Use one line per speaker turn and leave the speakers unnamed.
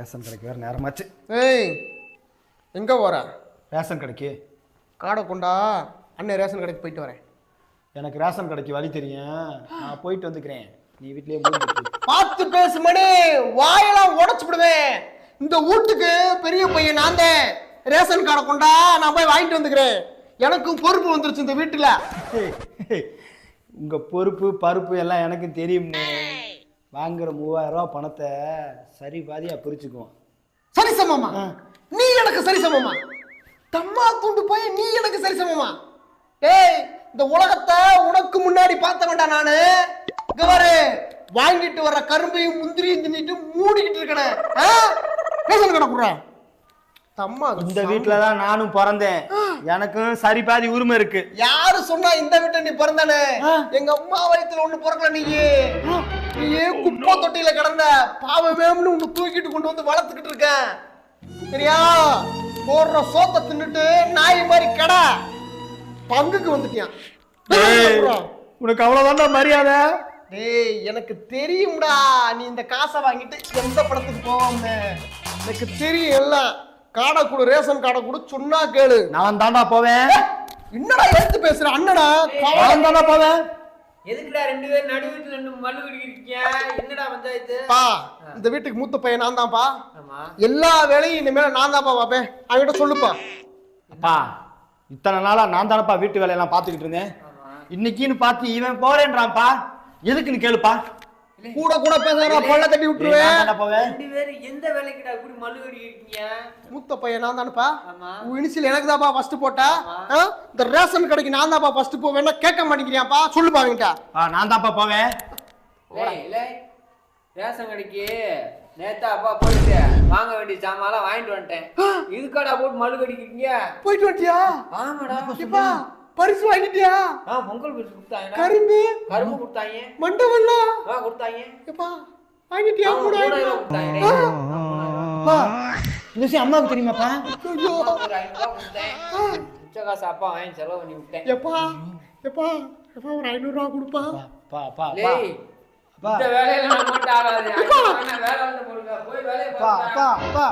Ration கடைக்கு வேறு நேரமாச்சு.
ஏய் எங்கே போகிற?
ரேஷன் கடைக்கு.
காடை கொண்டா, அண்ணன் ரேஷன் கடைக்கு போயிட்டு வரேன்.
எனக்கு ரேஷன் கடைக்கு வழி தெரியும், நான் போயிட்டு வந்துக்கிறேன். நீ வீட்லயே மூடி
பார்த்து பேசு மணி, வாயெல்லாம் உடச்சு விடுவேன். இந்த வீட்டுக்கு பெரிய பையன் நான் தான். ரேஷன் கார்டை கொண்டா, நான் போய் வாங்கிட்டு வந்துக்கிறேன். எனக்கும் பொறுப்பு வந்துருச்சு இந்த வீட்டுல.
உங்க பொறுப்பு பருப்பு எல்லாம் எனக்கு தெரியும்னே. வாங்குற 3000 ரூபா பணத்தை சரி பாதியா பிரிச்சுக்குவோம்.
சரிசமமா? நீ எனக்கு சரிசமமா? தம்மா துண்டு போய் நீ எனக்கு சரிசமமா? டேய், இந்த உலகத்தை உனக்கு முன்னாடி பார்த்த வேண்டாம் நானு. இங்க பாரு, வாங்கிட்டு வர கரும்பையும் முந்திரியும் தின்னிட்டு மூடிக்கிட்டு இருக்கேன். ரேஷன் கடை குடுறேன். தம்மா,
இந்த வீட்டுல தான் நானும் பிறந்தேன், எனக்கும் சரி பாதி உரிமை இருக்கு.
யாரு சொன்னா இந்த வீட்டை நீ பிறந்தானே? எங்க அம்மா வயித்துல ஒண்ணு பிறக்கல. நீயே குப்பை தொட்டியில கிடந்த பாவமேம்னு ஒண்ணு தூக்கிட்டு கொண்டு வந்து வளர்த்துக்கிட்டு இருக்க. சரியா? போடுற சோத்தை தின்னுட்டு நாய் மாதிரி கடை பங்குக்கு வந்துட்டியான்.
உனக்கு அவ்வளவுதான் மரியாதை.
டேய், எனக்கு தெரியும்டா நீ இந்த காசை வாங்கிட்டு எந்த படத்துக்கு போவாம. எனக்கு தெரியும் எல்லாம். காடை கொடு, ரேஷன் காடை கொடு சொன்னா கேளு.
நான் தாண்டா போவேன்.
என்னடா எடுத்து பேசுற? அண்ணடா
நான் தாண்டா போவேன்.
எதுக்குடா ரெண்டு பேரும் நடு வீட்டுல ரெண்டு மல்லு கடிக்கிறீங்க? என்னடா பஞ்சாயத்து?
பா, இந்த வீட்டுக்கு மூத்த பையன் நான் தான்ப்பா.
ஆமா,
எல்லா வேலையும் இனிமேல நான் தான்ப்பா பாப்பேன். அவன்கிட்ட சொல்லுப்பா.
அப்பா, இத்தனை நாளா நான் தானப்பா வீட்டு வேலையெல்லாம் பாத்துக்கிட்டு இருந்தேன். இன்னைக்குன்னு பார்த்து இவன் போறேன்றான்ப்பா. எதுக்குன்னு கேளுப்பா.
கூட கூட பேசுறா, பல்ல தட்டி விட்டுருவேன்.
ரெண்டு பேரும் எந்த வேலைக்குடா இப்படி மல்லு கடிக்கிறீங்க?
மூத்த பையன் நான் தானப்பா.
ஆமா,
உன் இனிஷியல் எனக்கு தான்ப்பா ஃபர்ஸ்ட் போட்டா. இந்த ரேஷன் கடைக்கு நான் தான்ப்பா ஃபர்ஸ்ட் போவேன்னா கேட்க மாட்டேங்கிறியாப்பா? சொல்லுப்பா அவன்கிட்ட.
நான் தான்ப்பா போவேன்.
ரேஷன் கடைக்கு நேத்தா அப்பா போயிட்டு வாங்க வேண்டிய சாமான்லாம் வாங்கிட்டு வந்துட்டேன். இதுக்காடா போட்டு மல்லு கடிக்கிறீங்க?
போயிட்டு வந்துட்டியா?
ஆமாடா.
இப்பா பரிசு வாங்கிட்டியா?
பொங்கல் பரிசு கொடுத்தாங்க.
கரும்பு
கொடுத்தாங்க.
மண்டவெல்லாம்
கொடுத்தாங்க.
இப்பா வாங்கிட்டியா? கூட
கொடுத்தாங்க.
இந்த விஷயம் அம்மாவுக்கு தெரியுமாப்பா?
ஐயோ,
ஒரு 500 ரூபா கொடுத்தேன். மிச்ச காசு அப்பா வாங்கி செலவு பண்ணி விட்டேன்.
எப்பா எப்பா எப்பா ஒரு 500 ரூபா கொடுப்பா.
பா பா
லேய், இந்த வேலையில நான் மட்டும் ஆகாது. வேலை வந்து போடுங்க. போய் வேலையை
பா
பாருங்க.
பா பா